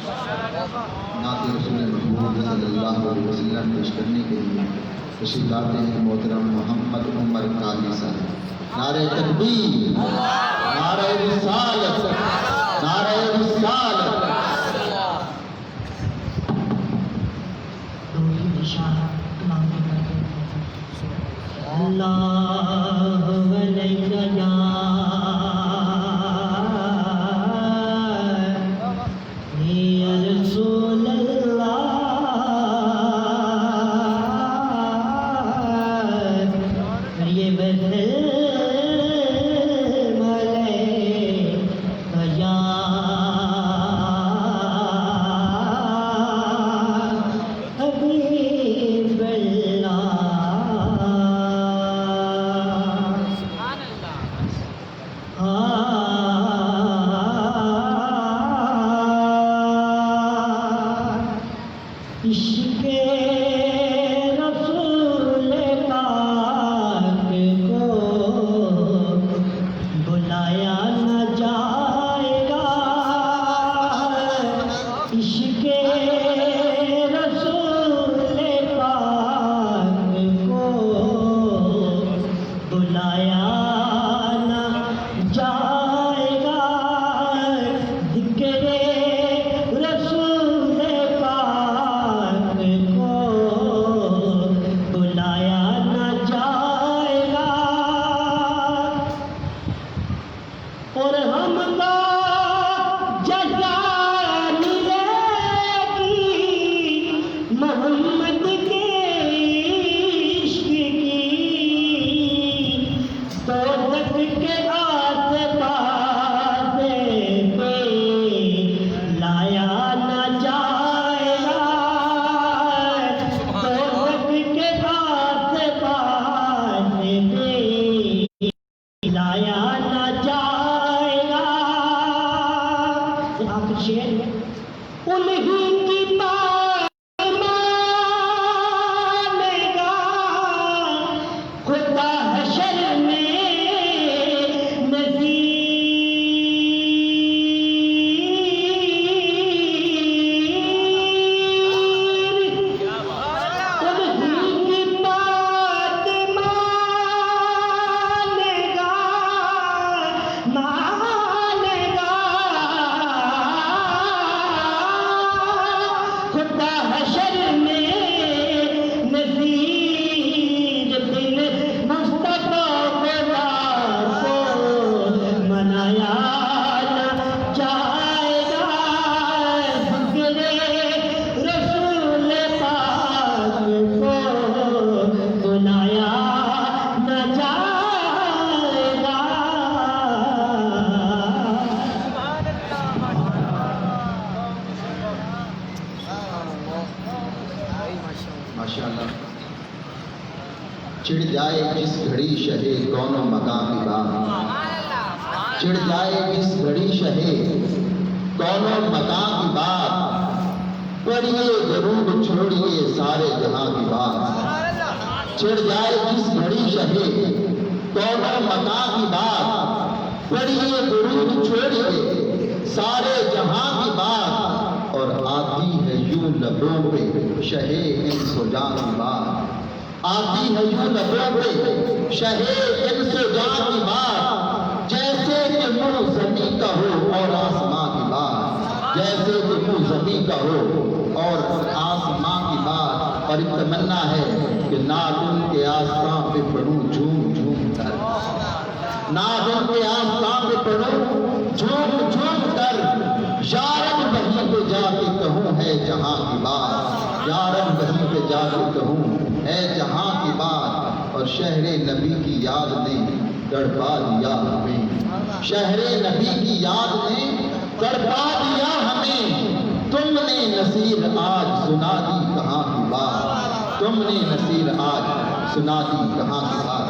نعت رسول محمود صلی اللہ علیہ وسلم پیش کرنے کے لیے تشریف لاتے ہیں محترم محمد عمر قاضی صاحب۔ نعرہ تکبیر، نعرہ رسالت، نعرہ رسالت۔ اللہ علیہ یا رسول اللہ، یہ بدل عشق رسول پاک کو بلایا نہ جائے گا، عشق رسول پاک کو بلایا نہ جائے گا، ذکر رسول پاک کو بلایا نہ جائے گا، اور ہم کو جزا ملے گی محمد کے عشق کی، دوزخ کے آس پاس پہ لایا نہ جائے گا، دوزخ کے آس پاس پہ لایا نہ جائے گا۔ یہ آخر شعر ہے، انہیں کی بات مانے گا خدا حشر میں نذیر، انہیں کی بات مانے گا خدا حشر میں نذیر، دل مصطفیٰ کو منایا نہ جائے گا، ذکر رسول پاک کو بلایا نہ جائے گا۔ ماشاءاللہ۔ چڑھ جائے جس گھڑی شہے کون و مقام کی بات، چڑھ جائے جس گھڑی شہے کون و مقام کی بات، پڑھیے درود چھوڑیے سارے جہاں کی بات، چڑھ جائے جس گھڑی شہے کون و مقام کی بات، پڑھیے درود چھوڑیے سارے جہاں کی بات، اور آتی ہے یوں لبوں پہ شہے انس و جاں کی بات، آتی ہے یوں لبوں پہ شہے انس و جاں کی بات، جیسے کہ منہ زمیں کا ہو اور آسمان کی بات، جیسے کہ منہ زمیں کا ہو اور آسمان کی بات، اور ایک تمنا ہے کہ نادم کے آستان پہ پڑھوں جھوم جھوم کر، نادم کے آستان پہ پڑھوں جھوم جھوم کر، یارن وہیں پہ جا کے کہوں ہے جہاں کی بات، یارن وہیں پہ جا کے کہوں ہے جہاں کی بات، اور شہر نبی کی یاد نے تڑپا دیا ہمیں، شہر نبی کی یاد نے تڑپا دیا ہمیں، تم نے نصیر آج سنا دی کہاں کی بات، تم نے نصیر آج سنا دی کہاں کی بات۔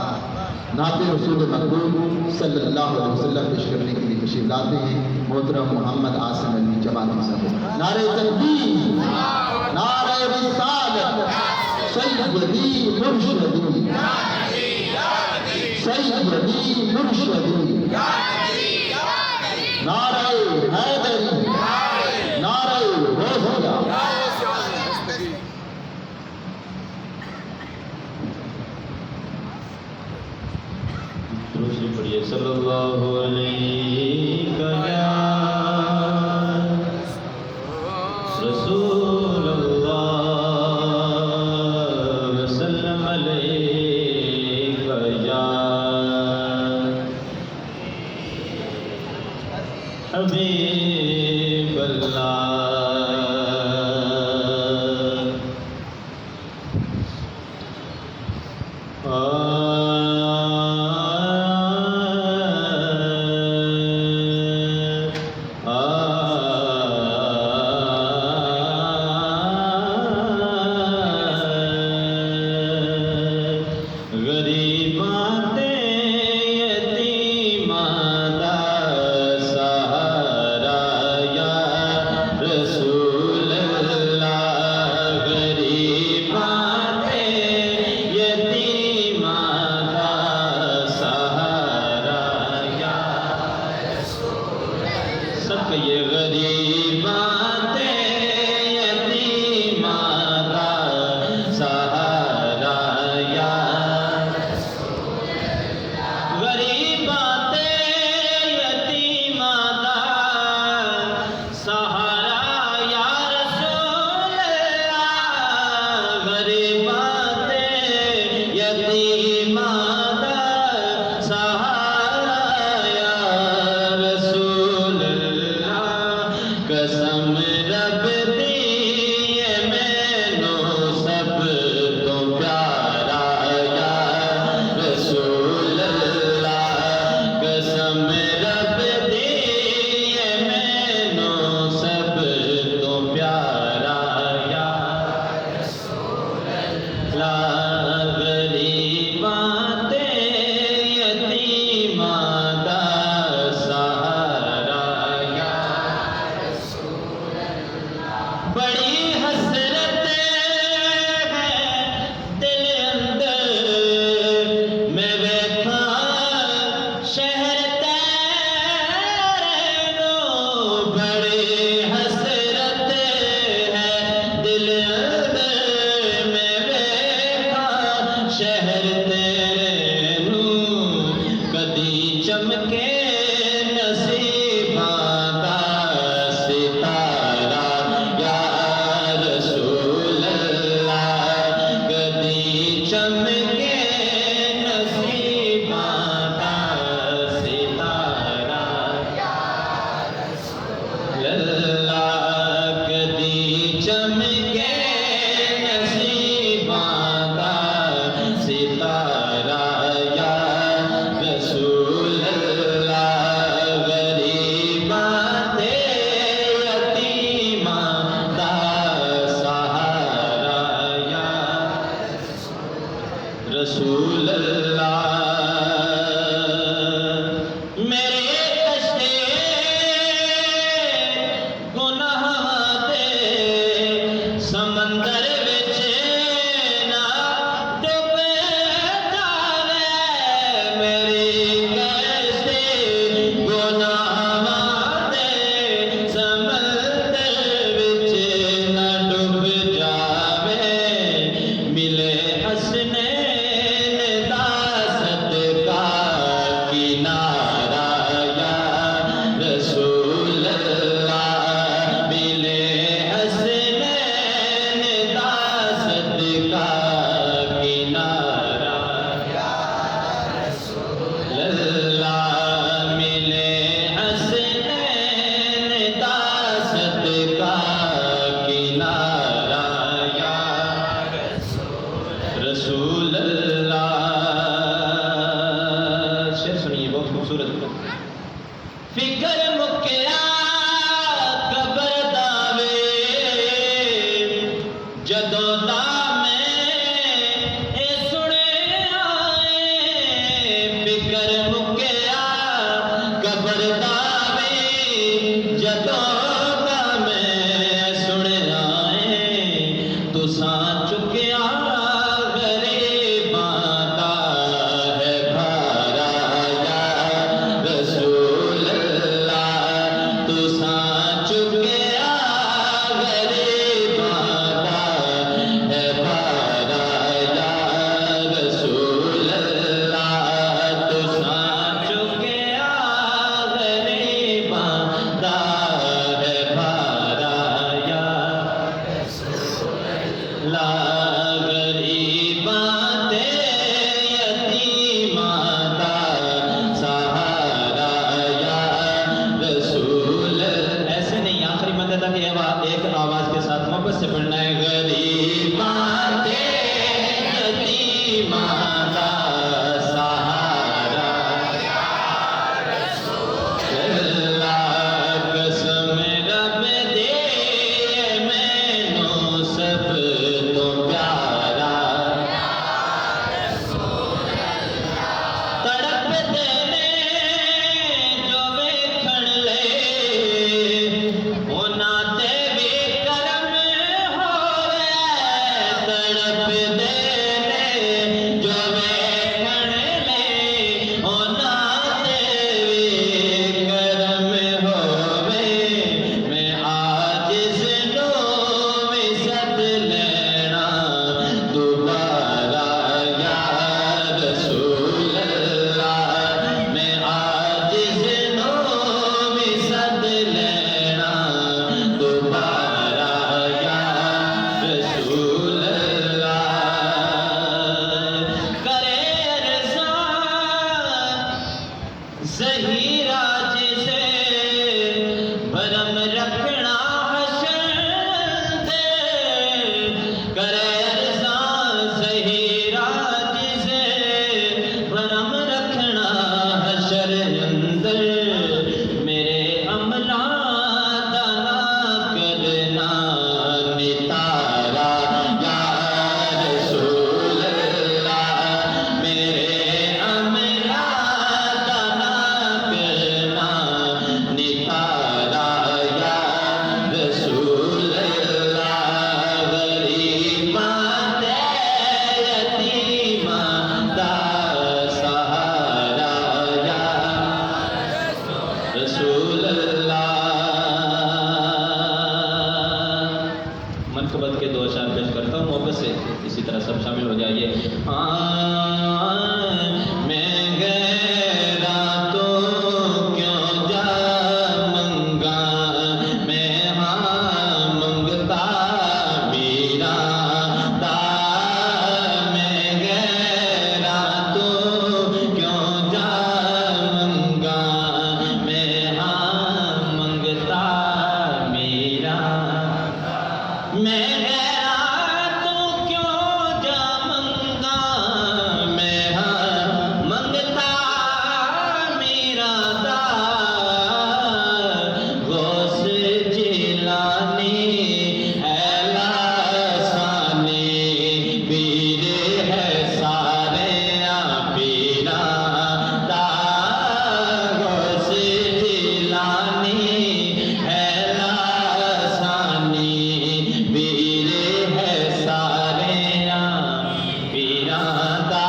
نعت رسول محبوب صلی اللہ علیہ وسلم پیش کرنے کے لیے تشریف لاتے ہیں محترم محمد عاصم علی جماعتی صاحب۔ نعرہ تکبیر، نعرہ رسالت، سیدی مرشدی، سیدی مرشدی، نعرہ حیدری، نعرہ رسول اللہ وسلم علیک یا حبیب اللہ نصیباں کا ستارہ یا محبت سے پڑھنا ہے غریباں دے یتیماں دا سہارا اللہ قسم رب دے مینوں سب تو پیارا تڑپ دے جو ویکھن لے انہاں تے بھی کرم ہووے تڑپ دے جو ویکھن لے انہاں تے بھی کرم ہووے میں عاجز نوں بھی سد لینا دوبارہ یا رسول اللہ میں عاجز نوں بھی سد لینا دوبارہ یا رسول اللہ کرے ارزاں ظہیرہ جسے بھرم رکھنا حشر دے کرے ارزاں ظہیرہ جسے بھرم رکھنا حشر اندر میرے عملاں دا نہ کرنا نتارا یا رسول اللہ میرے عملاں دا نہ کرنا نتارا یا رسول اللہ غریباں دے یتیماں دا سہارا یا رسول اللہ منقبت کے دو اشعار پیش کرتا ہوں محبت سے اسی طرح سب شامل ہو جائیے میں غیراں تو کیوں جا منگا میں منگتا میراں دا میں غیراں تو کیوں جا منگا میں منگتا میراں میں غیراں تو کیوں جا منگا میں منگتا میراں دا غوث جیلانی ہے لاسانی پیر ہے سارے پیراں دا غوث جیلانی ہے لاسانی پیر ہے سارے پیراں دا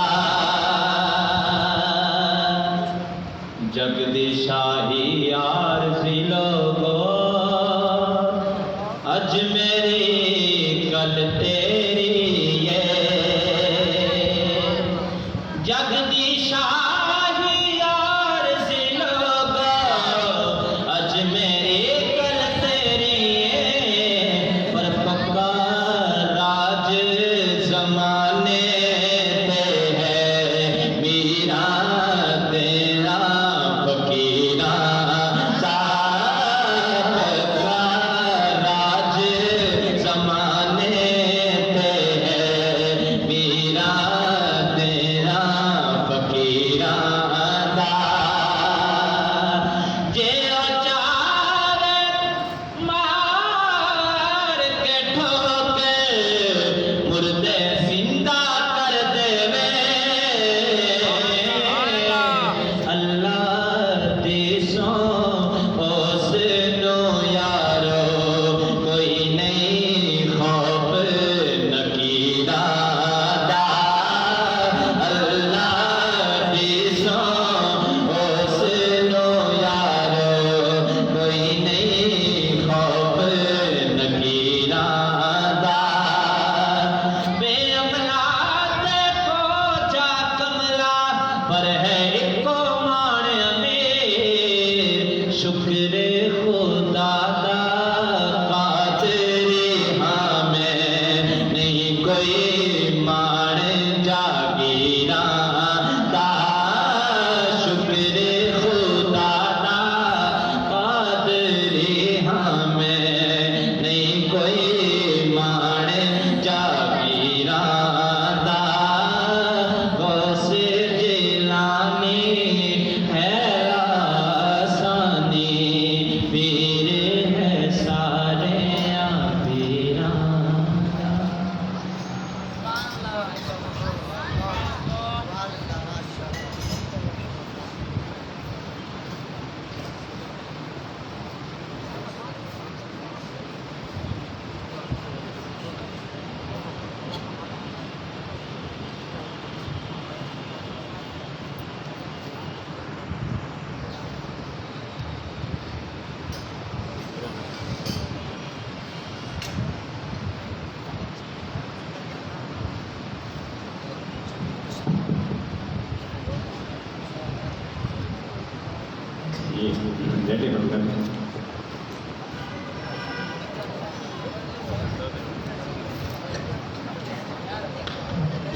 جگ دی شاہی عارضی لوگو اج میری کل تیری ہے جگ دی شاہی عارضی لوگو اج میری کل تیری ہے پر پکا راج زمانے تے ہے میراں تیرا فقیراں دا پکا راج زمانے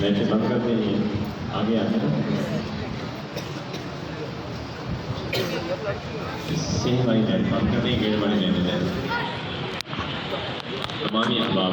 ویسے بند کر دیں آگے آتے نا سنگھ بھائی جان بند کر دیں گیٹ والے لینے جائیں تمامی احباب